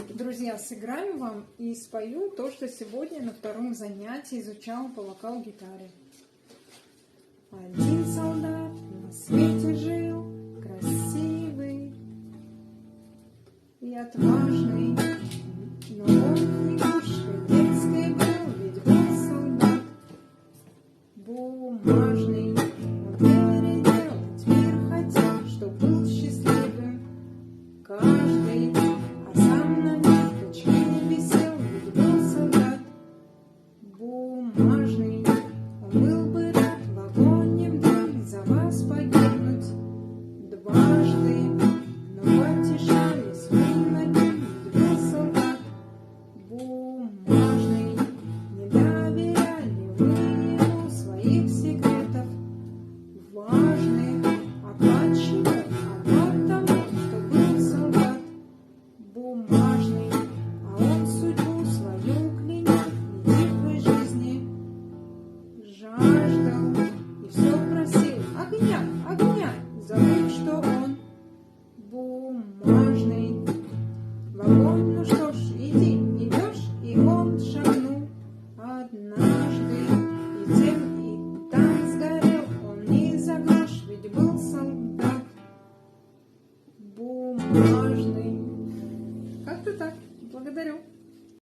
Друзья, сыграю вам и спою то, что сегодня на втором занятии изучала по вокал-гитаре. Один солдат на свете жил, красивый и отважный, но он игрушкой детской был, ведь был солдат бумажный. Он переделать мир хотел, чтоб был счастливым каждый, а сам на ниточке висел, ведь был солдат бумажный. Он был бы рад в огонь в дым за вас погибнуть дважды, но потешались вы над ним, ведь был солдат бумажный. Не доверяли вы ему своих секретов важных, а почему? А потому, что был солдат бумажный, а он судьбу свою клянет нетихой жизни жаждал и все просил огня, огня, забыв, что он бумажный. В огонь, ну что ж,